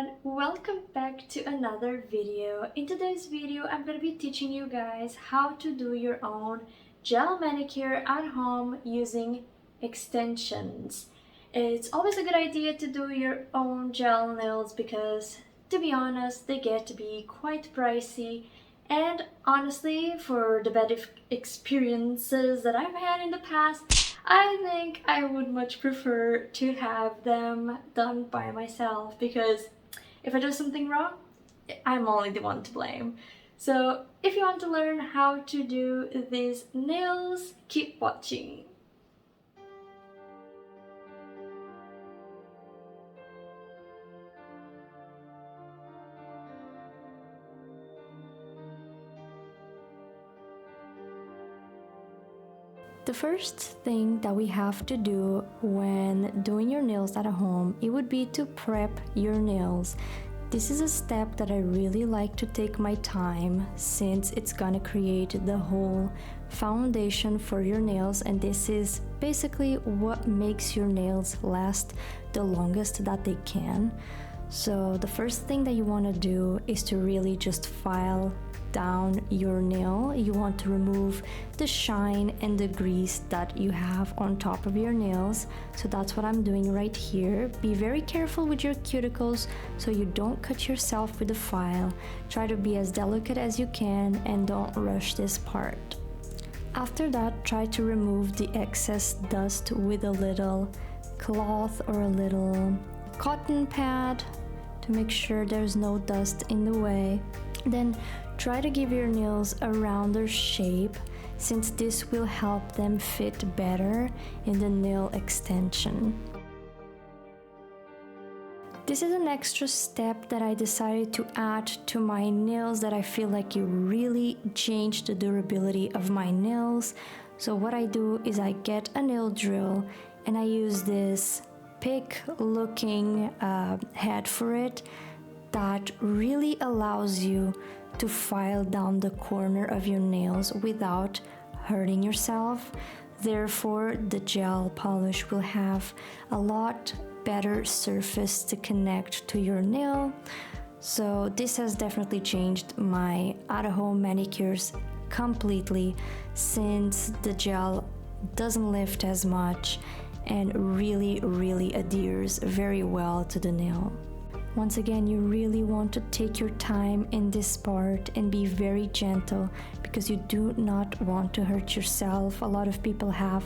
everyone, welcome back to another video. In today's video, I'm going to be teaching you guys how to do your own gel manicure at home using extensions. It's always a good idea to do your own gel nails because, to be honest, they get to be quite pricey. And honestly, for the bad experiences that I've had in the past, I think I would much prefer to have them done by myself because if I do something wrong, I'm only the one to blame. So if you want to learn how to do these nails, keep watching. The first thing that we have to do when doing your nails at home, it would be to prep your nails. This is a step that I really like to take my time since it's gonna create the whole foundation for your nails, and this is basically what makes your nails last the longest that they can. So the first thing that you want to do is to really just file down your nail. You want to remove the shine and the grease that you have on top of your nails. So that's what I'm doing right here. Be very careful with your cuticles so you don't cut yourself with the file. Try to be as delicate as you can and don't rush this part. After that, try to remove the excess dust with a little cloth or a little cotton pad to make sure there's no dust in the way. Then try to give your nails a rounder shape since this will help them fit better in the nail extension. This is an extra step that I decided to add to my nails that I feel like it really changed the durability of my nails. So what I do is I get a nail drill and I use this pick looking head for it that really allows you to file down the corner of your nails without hurting yourself. Therefore, the gel polish will have a lot better surface to connect to your nail. So this has definitely changed my at-home manicures completely since the gel doesn't lift as much and really adheres very well to the nail. Once again, you really want to take your time in this part and be very gentle because you do not want to hurt yourself. A lot of people have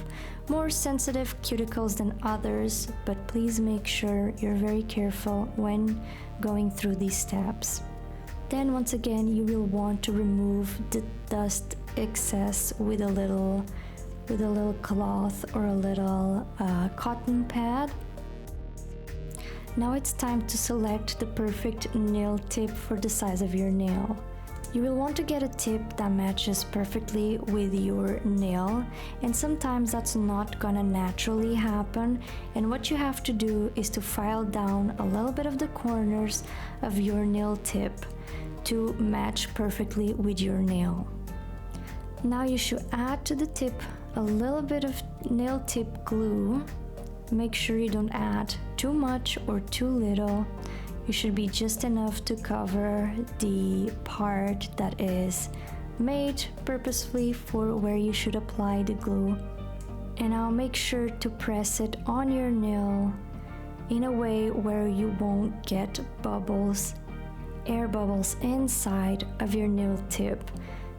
more sensitive cuticles than others, but please make sure you're very careful when going through these steps. Then once again, you will want to remove the dust excess with a little cloth or a little cotton pad. Now it's time to select the perfect nail tip for the size of your nail. You will want to get a tip that matches perfectly with your nail, and sometimes that's not gonna naturally happen, and what you have to do is to file down a little bit of the corners of your nail tip to match perfectly with your nail. Now you should add to the tip a little bit of nail tip glue. Make sure you don't add too much or too little. You should be just enough to cover the part that is made purposefully for where you should apply the glue. And now make sure to press it on your nail in a way where you won't get bubbles, air bubbles inside of your nail tip.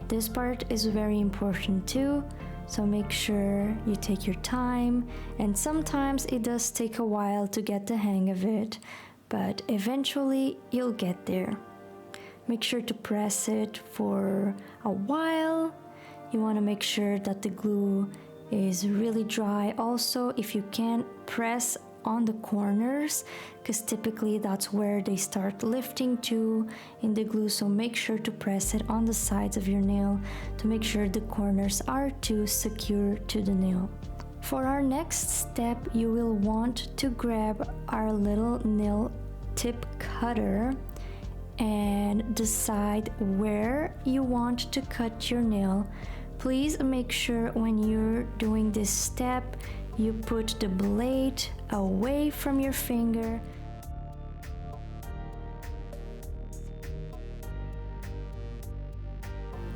This part is very important too. So make sure you take your time, and sometimes it does take a while to get the hang of it, but eventually you'll get there. Make sure to press it for a while. You want to make sure that the glue is really dry. Also, if you can, press on the corners because typically that's where they start lifting to in the glue, so make sure to press it on the sides of your nail to make sure the corners are too secure to the nail. For our next step, you will want to grab our little nail tip cutter and decide where you want to cut your nail. Please make sure when you're doing this step you put the blade away from your finger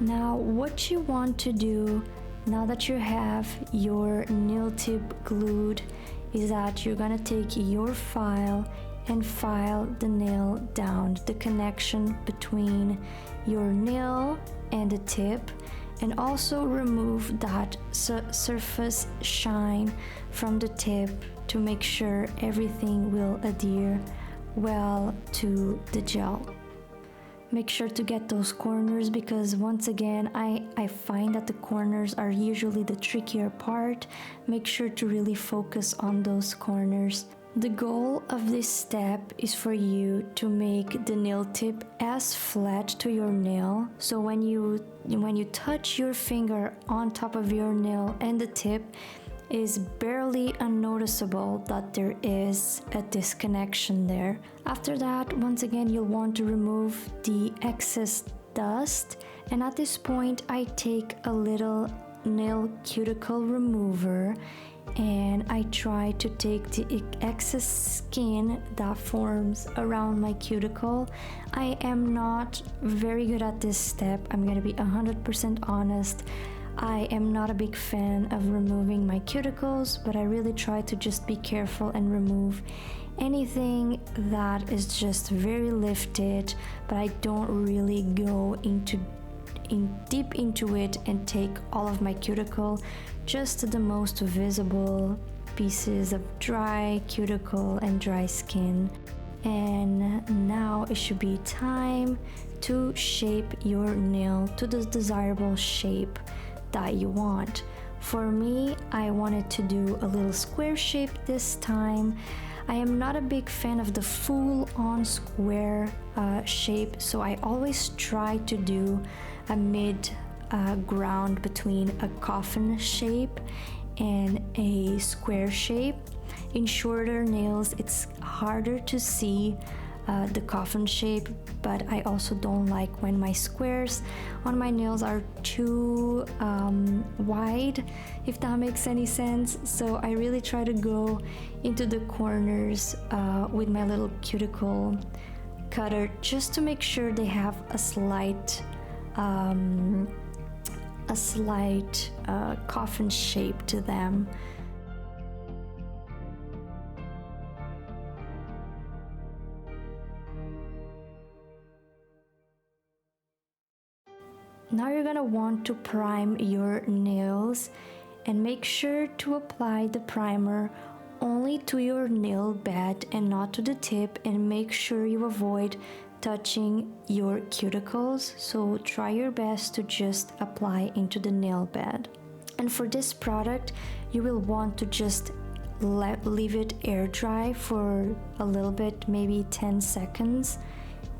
Now what you want to do now that you have your nail tip glued is that you're gonna take your file and file the nail down the connection between your nail and the tip, and also remove that surface shine from the tip to make sure everything will adhere well to the gel. Make sure to get those corners, because once again I find that the corners are usually the trickier part. Make sure to really focus on those corners. The goal of this step is for you to make the nail tip as flat to your nail, so when you touch your finger on top of your nail and the tip is barely unnoticeable that there is a disconnection there. After that, once again, you'll want to remove the excess dust, and at this point I take a little nail cuticle remover and I try to take the excess skin that forms around my cuticle. I am not very good at this step, I'm gonna be 100% honest. I am not a big fan of removing my cuticles, but I really try to just be careful and remove anything that is just very lifted, but I don't really go deep into it and take all of my cuticle, just the most visible pieces of dry cuticle and dry skin. And now it should be time to shape your nail to the desirable shape that you want. For me, I wanted to do a little square shape this time. I am not a big fan of the full-on square shape, so I always try to do a mid ground between a coffin shape and a square shape. In shorter nails, it's harder to see the coffin shape, but I also don't like when my squares on my nails are too wide, if that makes any sense. So I really try to go into the corners with my little cuticle cutter, just to make sure they have a slight coffin shape to them. Now you're gonna want to prime your nails, and make sure to apply the primer only to your nail bed and not to the tip, and make sure you avoid touching your cuticles. So try your best to just apply into the nail bed. And for this product, you will want to just leave it air dry for a little bit, maybe 10 seconds,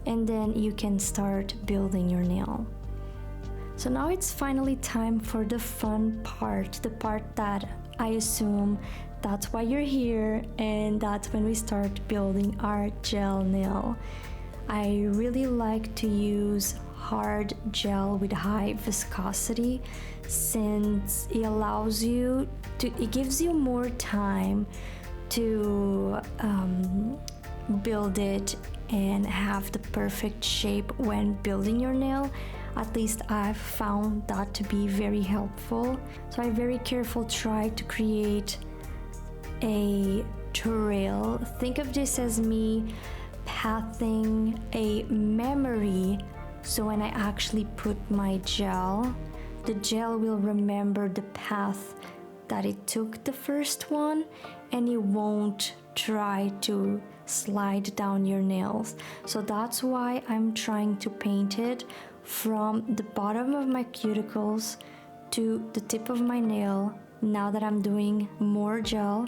and then you can start building your nail. So now it's finally time for the fun part, the part that I assume that's why you're here, and that's when we start building our gel nail. I really like to use hard gel with high viscosity, since it allows you to, it gives you more time to build it and have the perfect shape when building your nail. At least I've found that to be very helpful. So I very carefully try to create a trail. Think of this as me pathing a memory, so when I actually put my gel, the gel will remember the path that it took the first one, and it won't try to slide down your nails. So that's why I'm trying to paint it from the bottom of my cuticles to the tip of my nail. Now that I'm doing more gel,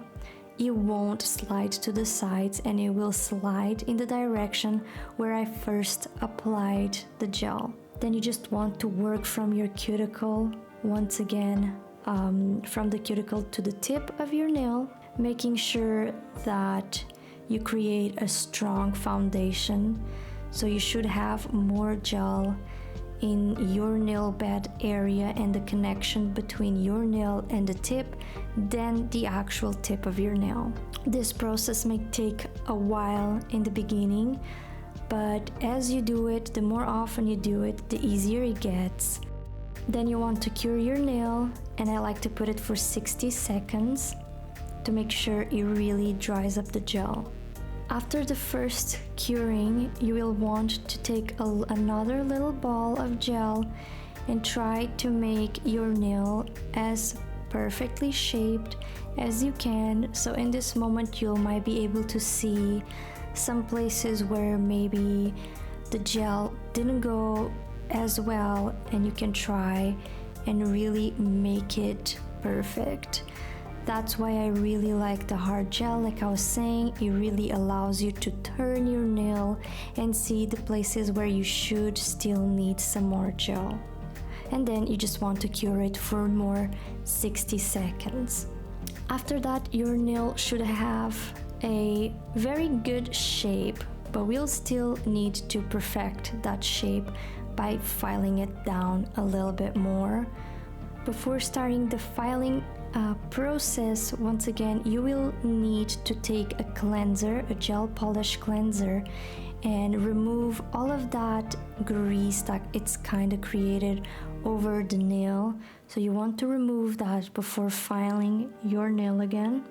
it won't slide to the sides, and it will slide in the direction where I first applied the gel. Then you just want to work from your cuticle, once again, from the cuticle to the tip of your nail, making sure that you create a strong foundation. So you should have more gel in your nail bed area and the connection between your nail and the tip than the actual tip of your nail. This process may take a while in the beginning, but as you do it, the more often you do it, the easier it gets. Then you want to cure your nail, and I like to put it for 60 seconds to make sure it really dries up the gel. After the first curing, you will want to take another little ball of gel and try to make your nail as perfectly shaped as you can. So in this moment you might be able to see some places where maybe the gel didn't go as well, and you can try and really make it perfect. That's why I really like the hard gel. Like I was saying, it really allows you to turn your nail and see the places where you should still need some more gel. And then you just want to cure it for more 60 seconds. After that, your nail should have a very good shape, but we'll still need to perfect that shape by filing it down a little bit more. Before starting the filing process, once again, you will need to take a cleanser, a gel polish cleanser, and remove all of that grease that it's kind of created over the nail. So you want to remove that before filing your nail again.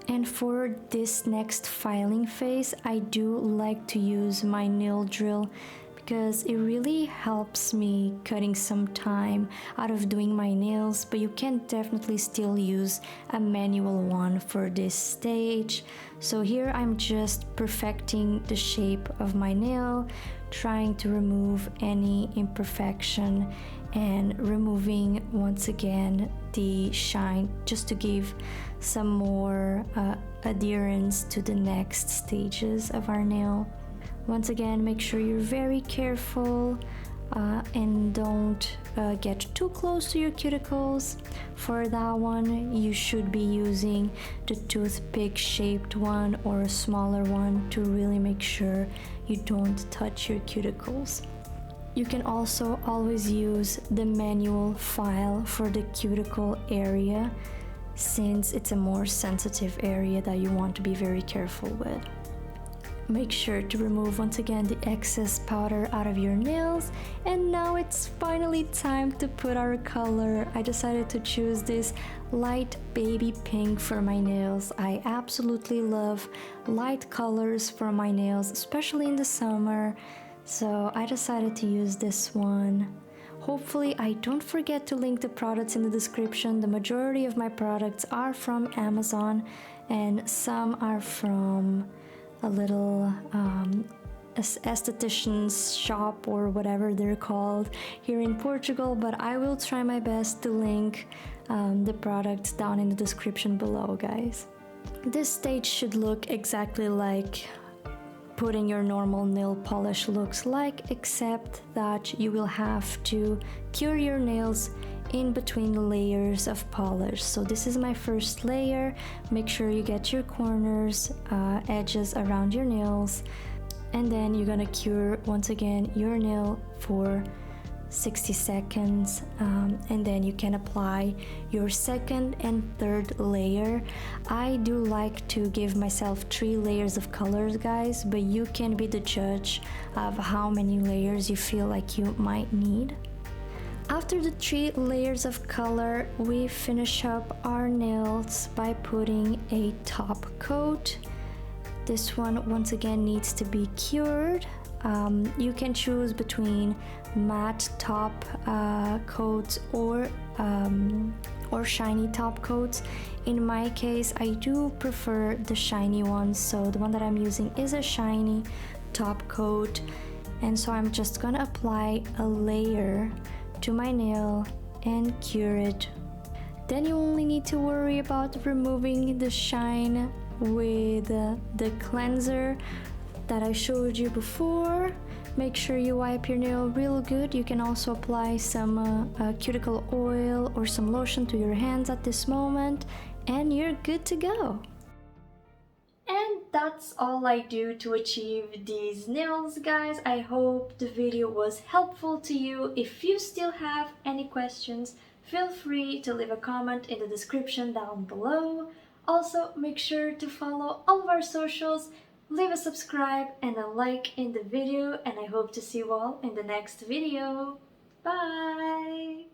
And for this next filing phase, I do like to use my nail drill because it really helps me cutting some time out of doing my nails, but you can definitely still use a manual one for this stage. So here I'm just perfecting the shape of my nail, trying to remove any imperfection and removing once again the shine just to give some more adherence to the next stages of our nail. Once again, make sure you're very careful and don't get too close to your cuticles. For that one, you should be using the toothpick shaped one or a smaller one to really make sure you don't touch your cuticles. You can also always use the manual file for the cuticle area, since it's a more sensitive area that you want to be very careful with. Make sure to remove once again the excess powder out of your nails, and now it's finally time to put our color. I decided to choose this light baby pink for my nails. I absolutely love light colors for my nails, especially in the summer, so I decided to use this one. Hopefully I don't forget to link the products in the description. The majority of my products are from Amazon and some are from a little esthetician's shop or whatever they're called here in Portugal, but I will try my best to link the products down in the description below, guys. This stage should look exactly like putting your normal nail polish looks like, except that you will have to cure your nails in between layers of polish. So this is my first layer. Make sure you get your corners, edges around your nails, and then you're gonna cure once again your nail for 60 seconds, and then you can apply your second and third layer. I do like to give myself 3 layers of colors, guys, but you can be the judge of how many layers you feel like you might need. After the 3 layers of color, we finish up our nails by putting a top coat. This one once again needs to be cured. You can choose between matte top coats or shiny top coats. In my case, I do prefer the shiny ones, so the one that I'm using is a shiny top coat, and so I'm just gonna apply a layer to my nail and cure it. Then you only need to worry about removing the shine with the cleanser that I showed you before. Make sure you wipe your nail real good. You can also apply some cuticle oil or some lotion to your hands at this moment, and you're good to go. And that's all I do to achieve these nails, guys. I hope the video was helpful to you. If you still have any questions, feel free to leave a comment in the description down below. Also, make sure to follow all of our socials, leave a subscribe and a like in the video, and I hope to see you all in the next video. Bye!